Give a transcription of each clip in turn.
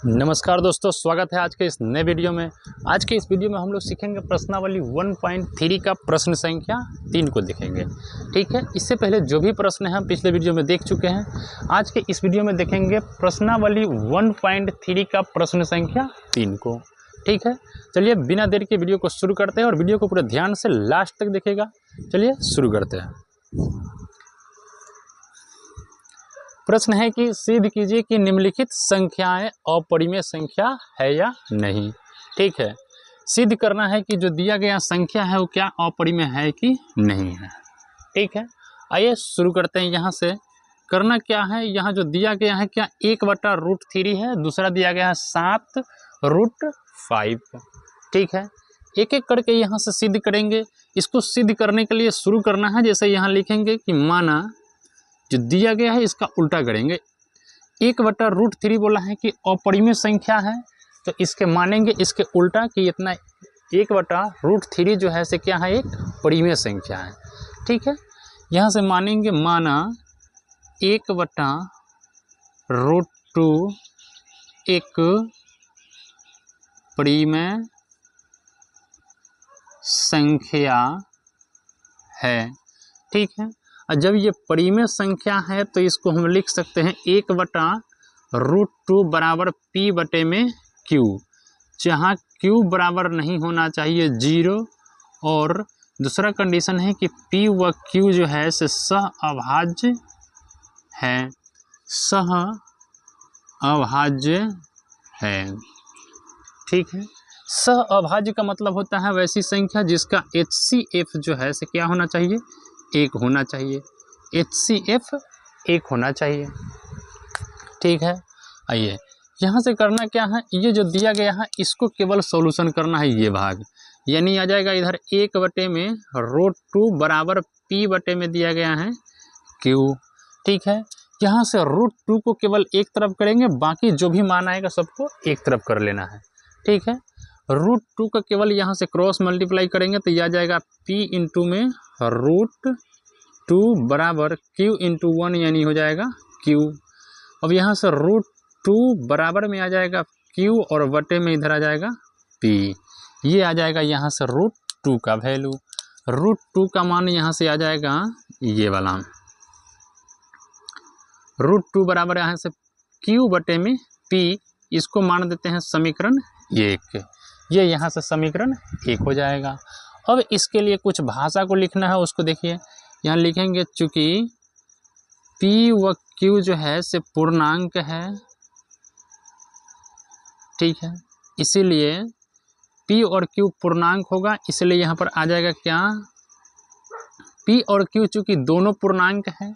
नमस्कार दोस्तों, स्वागत है आज के इस नए वीडियो में। आज के इस वीडियो में हम लोग सीखेंगे प्रश्नावली 1.3 का प्रश्न संख्या 3 को देखेंगे। ठीक है, इससे पहले जो भी प्रश्न हैं हम पिछले वीडियो में देख चुके हैं। आज के इस वीडियो में देखेंगे प्रश्नावली 1.3 का प्रश्न संख्या 3 को। ठीक है, चलिए बिना देर के वीडियो को शुरू करते हैं और वीडियो को पूरे ध्यान से लास्ट तक देखिएगा। चलिए शुरू करते हैं। प्रश्न है कि सिद्ध कीजिए कि निम्नलिखित संख्याएं अपरिमेय संख्या है या नहीं। ठीक है, सिद्ध करना है कि जो दिया गया संख्या है वो क्या अपरिमेय है कि नहीं है। ठीक है, आइए शुरू करते हैं। यहाँ से करना क्या है, यहाँ जो दिया गया है क्या 1/√3 है, दूसरा दिया गया है 7√5। ठीक है, एक एक करके यहाँ से सिद्ध करेंगे। इसको सिद्ध करने के लिए शुरू करना है, जैसे यहाँ लिखेंगे कि माना जो दिया गया है इसका उल्टा करेंगे। 1/√3 बोला है कि अपरिमेय संख्या है, तो इसके मानेंगे इसके उल्टा कि इतना 1/√3 जो है से क्या है, एक परिमेय संख्या है। ठीक है, यहाँ से मानेंगे माना 1/√2 एक परिमेय संख्या है। ठीक है, और जब ये परिमेय संख्या है तो इसको हम लिख सकते हैं 1/√2 बराबर P/Q, जहाँ Q बराबर नहीं होना चाहिए 0, और दूसरा कंडीशन है कि P व Q जो है से सहअभाज्य है, सहअभाज्य है। ठीक है, सहअभाज्य का मतलब होता है वैसी संख्या जिसका HCF जो है से क्या होना चाहिए, 1 होना चाहिए। HCF 1 होना चाहिए। ठीक है, आइए यहाँ से करना क्या है, ये जो दिया गया है इसको केवल सॉल्यूशन करना है। ये भाग यानी आ जाएगा इधर 1/√2 बराबर P/में दिया गया है Q। ठीक है, यहाँ से √2 को केवल एक तरफ करेंगे, बाकी जो भी मान आएगा सबको एक तरफ कर लेना है। ठीक है, √2 का केवल यहाँ से क्रॉस मल्टीप्लाई करेंगे तो यह आ जाएगा P इंटू में √2 बराबर Q इंटू 1 यानी हो जाएगा Q। अब यहाँ से √2 बराबर में आ जाएगा Q और बटे में इधर आ जाएगा P। ये आ जाएगा यहाँ से √2 का वैल्यू। √2 का मान यहाँ से आ जाएगा ये वाला, √2 बराबर यहाँ से Q बटे में P। इसको मान देते हैं समीकरण 1। ये यहाँ से समीकरण 1 हो जाएगा। अब इसके लिए कुछ भाषा को लिखना है, उसको देखिए यहाँ लिखेंगे। चूँकि P व Q जो है से पूर्णांक है, ठीक है, इसीलिए P और Q पूर्णांक होगा, इसलिए यहाँ पर आ जाएगा क्या, P और Q चूँकि दोनों पूर्णांक है।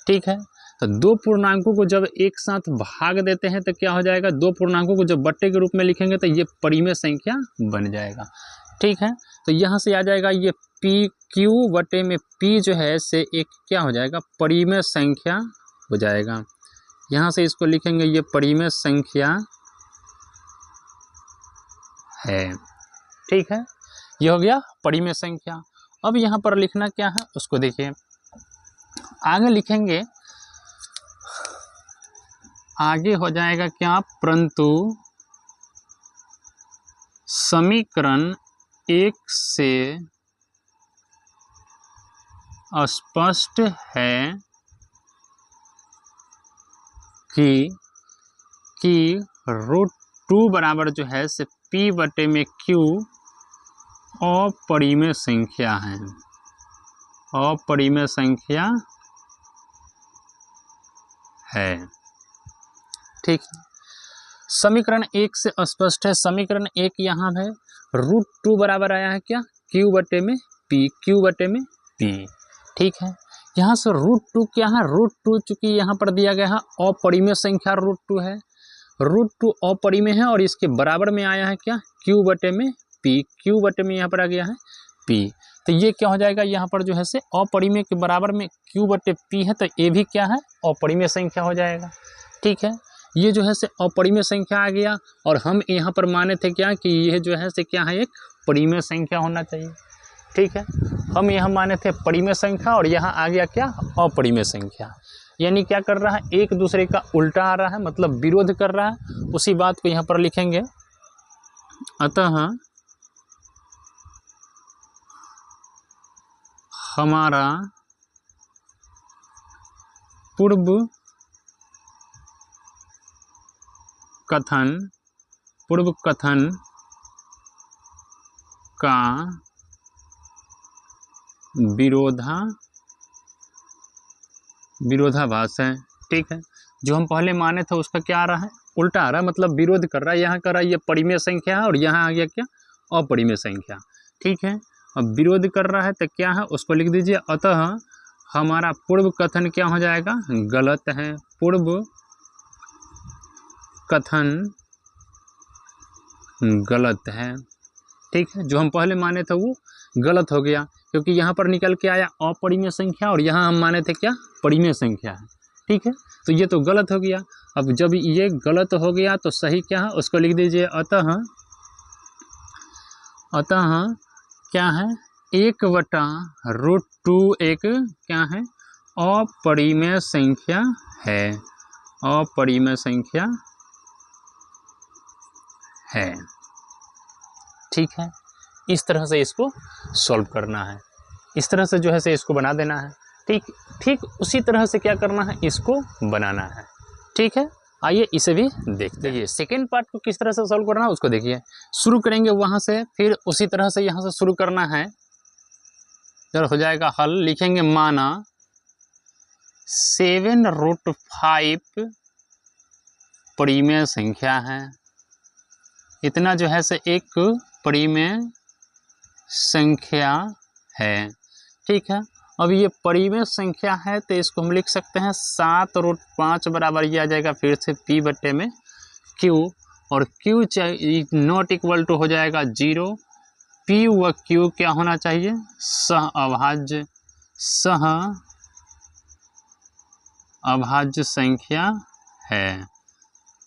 ठीक है, तो दो पूर्णांकों को जब एक साथ भाग देते हैं तो क्या हो जाएगा, दो पूर्णांकों को जब बट्टे के रूप में लिखेंगे तो ये परिमेय संख्या बन जाएगा। ठीक है, तो यहाँ से आ जाएगा ये PQ बटे में P जो है से एक क्या हो जाएगा, परिमेय संख्या हो जाएगा। यहाँ से इसको लिखेंगे ये परिमेय संख्या है। ठीक है, ये हो गया परिमेय संख्या। अब यहाँ पर लिखना क्या है उसको देखिए, आगे लिखेंगे, आगे हो जाएगा क्या, परंतु समीकरण 1 से स्पष्ट है कि √2 बराबर जो है से P/में Q अपरिमेय संख्या है, अपरिमेय संख्या है। ठीक है, समीकरण 1 से स्पष्ट है। समीकरण 1 यहाँ है, √2 बराबर आया है क्या, Q/में P, Q/में P। ठीक है, यहाँ से √2 क्या है, √2 चूँकि यहाँ पर दिया गया है अपरिमेय संख्या √2 है, √2 अपरिमेय है और इसके बराबर में आया है क्या, Q/में P, Q/में यहाँ पर आ गया है P। तो ये क्या हो जाएगा, यहाँ पर जो है से अपरिमेय के बराबर में Q/P है, तो ये भी क्या है, अपरिमेय संख्या हो जाएगा। ठीक है, ये जो है से अपरिमेय संख्या आ गया, और हम यहाँ पर माने थे क्या कि यह जो है से क्या है, एक परिमेय संख्या होना चाहिए। ठीक है, हम यहाँ माने थे परिमेय संख्या और यहाँ आ गया क्या, अपरिमेय संख्या। यानी क्या कर रहा है, एक दूसरे का उल्टा आ रहा है, मतलब विरोध कर रहा है। उसी बात को यहाँ पर लिखेंगे, अतः हमारा पूर्व कथन का विरोधाभास है। ठीक है, जो हम पहले माने थे उसका क्या आ रहा है, उल्टा आ रहा है, मतलब विरोध कर रहा है। यहाँ कर रहा है ये परिमेय संख्या है और यहाँ आ गया क्या, अपरिमेय संख्या। ठीक है, अब विरोध कर रहा है तो क्या है, उसको लिख दीजिए, अतः हमारा पूर्व कथन क्या हो जाएगा, गलत है। पूर्व कथन गलत है। ठीक है, जो हम पहले माने थे वो गलत हो गया, क्योंकि यहाँ पर निकल के आया अपरिमेय संख्या और यहाँ हम माने थे क्या, परिमेय संख्या है। ठीक है, तो ये तो गलत हो गया। अब जब ये गलत हो गया तो सही क्या है, उसको लिख दीजिए, अतः क्या है, 1/√2 एक क्या है, अपरिमेय संख्या है, अपरिमेय संख्या है। ठीक है, इस तरह से इसको सॉल्व करना है, इस तरह से जो है से इसको बना देना है। ठीक उसी तरह से क्या करना है, इसको बनाना है। ठीक है, आइए इसे भी देखते हैं। सेकेंड पार्ट को किस तरह से सॉल्व करना है उसको देखिए, शुरू करेंगे वहाँ से, फिर उसी तरह से यहाँ से शुरू करना है। जब हो जाएगा हल, लिखेंगे माना 7√5 परिमेय संख्या है। इतना जो है से एक परिमेय संख्या है। ठीक है, अब ये परिमेय संख्या है तो इसको हम लिख सकते हैं 7√5 बराबर ये आ जाएगा फिर से P/Q, और Q नॉट इक्वल टू हो जाएगा 0। P व Q क्या होना चाहिए, सह अभाज्य संख्या है।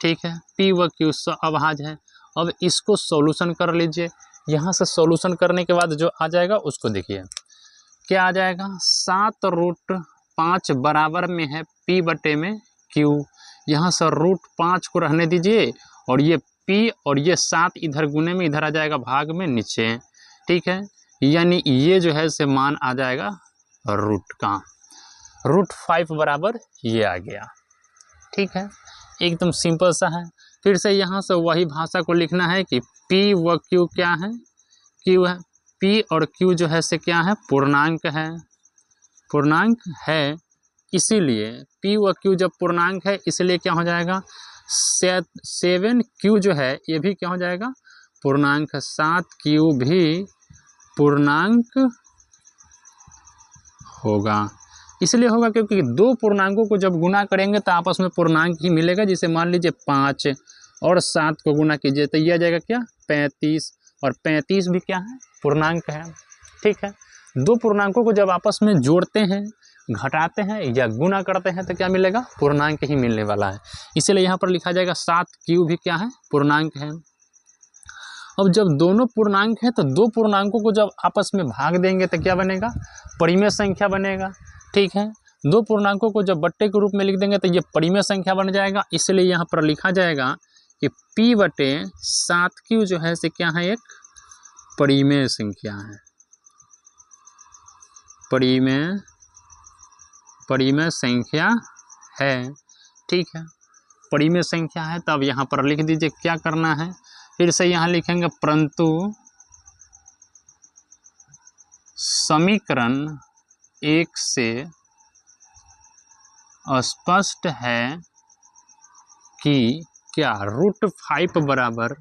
ठीक है, P व Q सह अभाज्य है। अब इसको सॉल्यूशन कर लीजिए, यहाँ से सॉल्यूशन करने के बाद जो आ जाएगा उसको देखिए, क्या आ जाएगा, 7√5 बराबर में है P/Q। यहाँ से √5 को रहने दीजिए और ये P और ये 7 इधर गुने में, इधर आ जाएगा भाग में नीचे। ठीक है, यानी ये जो है से मान आ जाएगा रूट का, √5 बराबर ये आ गया। ठीक है, एकदम सिंपल सा है। फिर से यहाँ से वही भाषा को लिखना है कि P व Q क्या है, Q है, P और Q जो है से क्या है, पूर्णांक है, इसीलिए P व Q जब पूर्णांक है इसलिए क्या हो जाएगा, 7Q जो है ये भी क्या हो जाएगा, पूर्णांक। 7Q भी पूर्णांक होगा, इसलिए होगा क्योंकि दो पूर्णांकों को जब गुना करेंगे तो आपस में पूर्णांक ही मिलेगा। जैसे मान लीजिए 5 और 7 को गुना कीजिए तो यह आ जाएगा क्या, 35, और 35 भी क्या है, पूर्णांक है। ठीक है, दो पूर्णांकों को जब आपस में जोड़ते हैं, घटाते हैं या गुना करते हैं तो क्या मिलेगा, पूर्णांक ही मिलने वाला है। इसलिए यहाँ पर लिखा जाएगा 7Q भी क्या है, पूर्णांक है। अब जब दोनों पूर्णांक है तो दो पूर्णांकों को जब आपस में भाग देंगे तो क्या बनेगा, परिमेय संख्या बनेगा। ठीक है, दो पूर्णांकों को जब बट्टे के रूप में लिख देंगे तो ये परिमेय संख्या बन जाएगा। इसलिए यहाँ पर लिखा जाएगा कि P/7Q जो है से क्या है, एक परिमेय संख्या है, परिमेय संख्या है। ठीक है, परिमेय संख्या है, तब यहाँ पर लिख दीजिए क्या करना है। फिर से यहाँ लिखेंगे, परंतु समीकरण 1 से स्पष्ट है कि क्या, √5 बराबर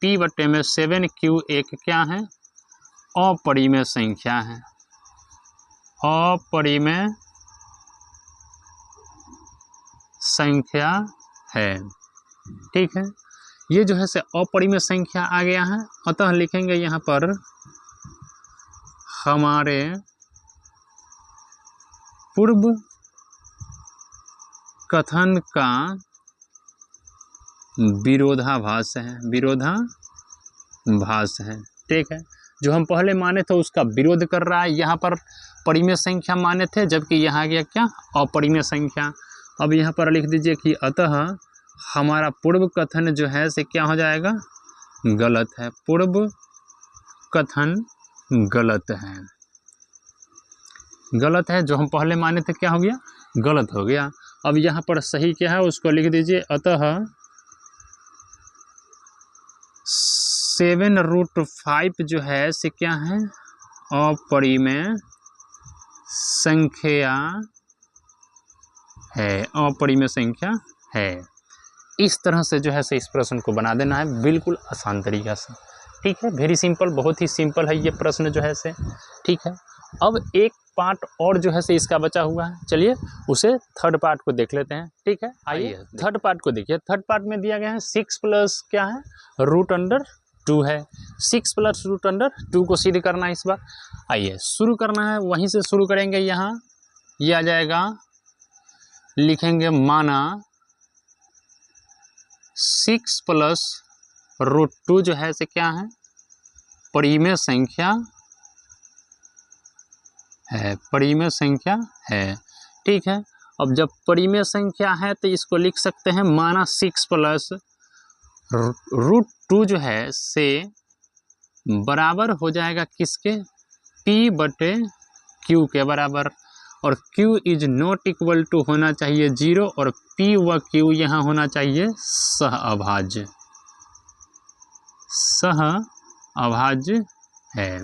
P/7Q एक क्या है, अपरिमेय संख्या है, अपरिमेय संख्या है। ठीक है, ये जो है से अपरिमेय संख्या आ गया है। अतः लिखेंगे यहाँ पर हमारे पूर्व कथन का विरोधाभास है। ठीक है, जो हम पहले माने थे उसका विरोध कर रहा है। यहाँ पर परिमेय संख्या माने थे, जबकि यहाँ आ गया क्या, अपरिमेय संख्या। अब यहाँ पर लिख दीजिए कि अतः हमारा पूर्व कथन जो है से क्या हो जाएगा, गलत है। पूर्व कथन गलत है, गलत है। जो हम पहले माने थे क्या हो गया, गलत हो गया। अब यहाँ पर सही क्या है उसको लिख दीजिए, अतः 7√5 जो है से क्या है, अपरिमेय संख्या है, अपरिमेय संख्या है। इस तरह से जो है से इस प्रश्न को बना देना है, बिल्कुल आसान तरीका से। ठीक है, वेरी सिंपल, बहुत ही सिंपल है ये प्रश्न जो है से। ठीक है, अब एक पार्ट और जो है से इसका बचा हुआ है, चलिए उसे थर्ड पार्ट को देख लेते हैं। ठीक है, आइए थर्ड पार्ट को देखिए। थर्ड पार्ट में दिया गया है 6 प्लस क्या है, √2 है। 6 प्लस √2 को सिद्ध करना है इस बार। आइए शुरू करना है, वहीं से शुरू करेंगे। यहाँ ये आ जाएगा, लिखेंगे माना 6 प्लस √2 जो है से क्या है, परिमेय संख्या है, परिमेय संख्या है। ठीक है, अब जब परिमेय संख्या है तो इसको लिख सकते हैं माना 6 प्लस √2 जो है से बराबर हो जाएगा किसके, P/Q के बराबर। और Q is not equal to होना चाहिए 0, और P व Q यहाँ होना चाहिए सहअभाज्य, सहअभाज्य है।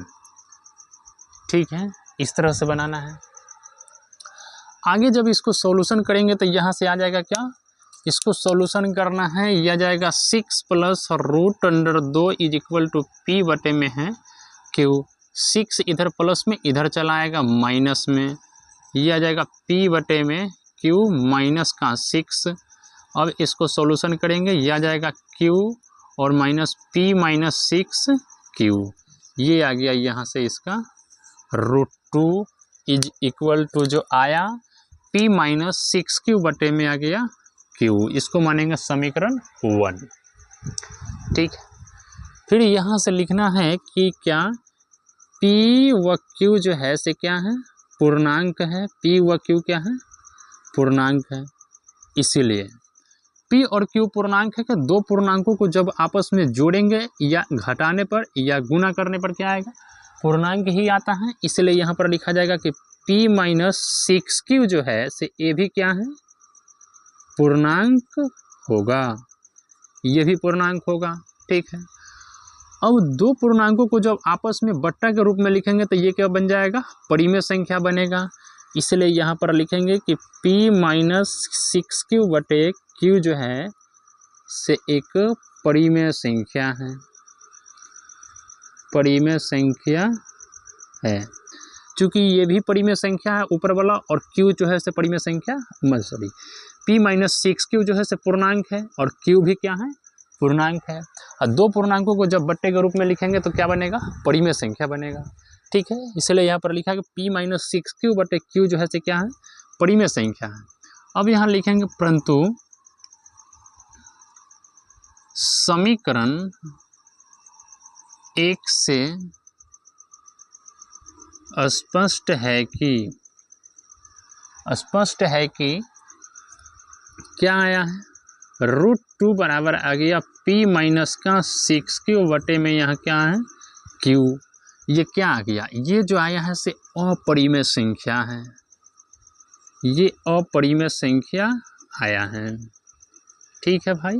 ठीक है, इस तरह से बनाना है। आगे जब इसको सॉल्यूशन करेंगे तो यहाँ से आ जाएगा क्या, इसको सॉल्यूशन करना है, यह आ जाएगा 6 plus √2 is equal to P/ में है Q। 6 इधर प्लस में, इधर चला आएगा माइनस में, यह आ जाएगा P/ में Q माइनस का 6। अब इसको सॉल्यूशन करेंगे, यह आ जाएगा Q और माइनस P माइनस 6Q। ये आ गया यहाँ से इसका √2 इज इक्वल टू जो आया P माइनस 6Q/ में आ गया Q। इसको मानेंगे समीकरण 1। ठीक, फिर यहाँ से लिखना है कि क्या P व Q जो है से क्या है, पूर्णांक है। P व Q क्या है, पूर्णांक है। इसीलिए P और Q पूर्णांक है कि दो पूर्णांकों को जब आपस में जोड़ेंगे या घटाने पर या गुणा करने पर क्या आएगा, पूर्णांक ही आता है। इसलिए यहाँ पर लिखा जाएगा कि P माइनस 6Q जो है से ये भी क्या है, पूर्णांक होगा, ये भी पूर्णांक होगा। ठीक है, अब दो पूर्णांकों को जब आपस में बट्टा के रूप में लिखेंगे तो ये क्या बन जाएगा, परिमेय संख्या बनेगा। इसलिए यहाँ पर लिखेंगे कि P माइनस 6Q/Q जो है से एक परिमेय संख्या है, परिमेय संख्या है। चूंकि ये भी परिमेय संख्या है ऊपर वाला, और Q जो है से परिमेय संख्या, सॉरी P माइनस 6Q जो है से पूर्णांक है, और Q भी क्या है, पूर्णांक है। और दो पूर्णांकों को जब बट्टे के रूप में लिखेंगे तो क्या बनेगा, परिमेय संख्या बनेगा। ठीक है, इसलिए यहाँ पर लिखा है कि P माइनस 6Q/Q जो है से क्या है, परिमेय संख्या है। अब यहाँ लिखेंगे परंतु समीकरण 1 से स्पष्ट है कि क्या आया है, √2 बराबर आ गया P माइनस का 6Q/ में यहाँ क्या है, Q। ये क्या आ गया, ये जो आया है से अपरिमेय संख्या है, ये अपरिमेय संख्या आया है। ठीक है भाई,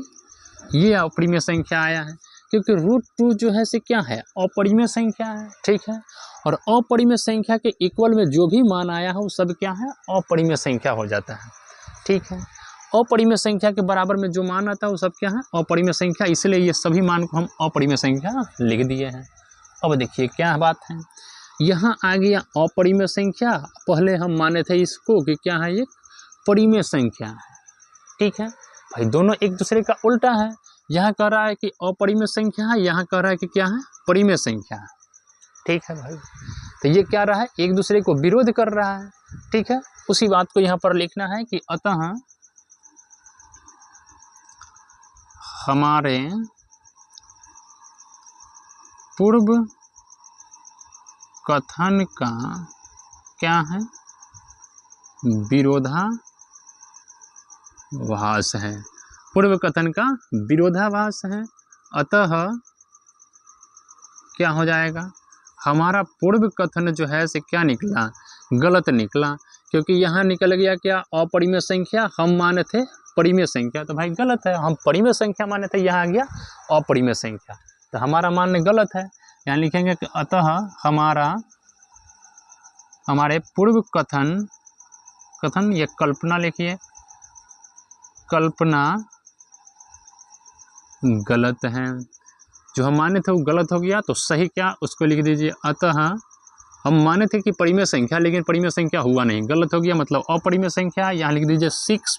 ये अपरिमेय संख्या आया है क्योंकि √2 जो है से क्या है, अपरिमेय संख्या है। ठीक है, और अपरिमेय संख्या के इक्वल में जो भी मान आया है वो सब क्या है, अपरिमेय संख्या हो जाता है। ठीक है, अपरिमेय संख्या के बराबर में जो मान आता है वो सब क्या है, अपरिमेय संख्या। इसलिए ये सभी मान को हम अपरिमेय संख्या लिख दिए हैं। अब देखिए क्या बात है, यहाँ आ गया अपरिमेय संख्या, पहले हम माने थे इसको कि क्या है, ये परिमेय संख्या है। ठीक है भाई, दोनों एक दूसरे का उल्टा है। यहाँ कह रहा है कि अपरिमेय संख्या है, यहाँ कह रहा है कि क्या है, परिमेय संख्या है। ठीक है भाई, तो ये क्या रहा है, एक दूसरे को विरोध कर रहा है। ठीक है, उसी बात को यहाँ पर लिखना है कि अतः हमारे पूर्व कथन का क्या है, विरोधाभास है, पूर्व कथन का विरोधाभास है। अतः क्या हो जाएगा, हमारा पूर्व कथन जो है से क्या निकला, गलत निकला, क्योंकि यहाँ निकल गया क्या, अपरिमेय संख्या, हम माने थे परिमेय संख्या, तो भाई गलत है, हम परिमेय संख्या माने थे, यहाँ आ गया अपरिमेय संख्या, तो हमारा मान गलत है। यहाँ लिखेंगे कि अतः हमारे पूर्व कथन ये कल्पना लिखिए, कल्पना गलत है, जो हम माने थे वो गलत हो गया, तो सही क्या उसको लिख दीजिए, अतः हम माने थे कि परिमेय संख्या, लेकिन परिमेय संख्या हुआ नहीं, गलत हो गया, मतलब अपरिमेय संख्या। यहाँ लिख दीजिए 6 +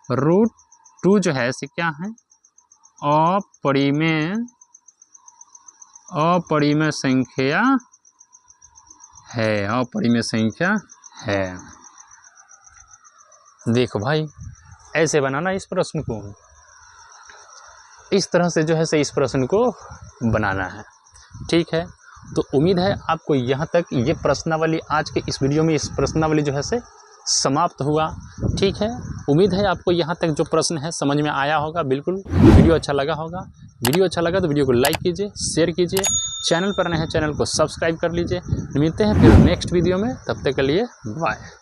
√2 जो है से क्या है, अपरिमेय संख्या है, अपरिमेय संख्या है। देखो भाई, ऐसे बनाना इस प्रश्न को, इस तरह से जो है से इस प्रश्न को बनाना है, ठीक है। तो उम्मीद है आपको यहाँ तक ये प्रश्नावली, आज के इस वीडियो में इस प्रश्नावली जो है से समाप्त हुआ, ठीक है। उम्मीद है आपको यहाँ तक जो प्रश्न है समझ में आया होगा, बिल्कुल वीडियो अच्छा लगा होगा। वीडियो अच्छा लगा तो वीडियो को लाइक कीजिए, शेयर कीजिए, चैनल पर नए हैं चैनल को सब्सक्राइब कर लीजिए। मिलते हैं फिर नेक्स्ट वीडियो में, तब तक के लिए बाय।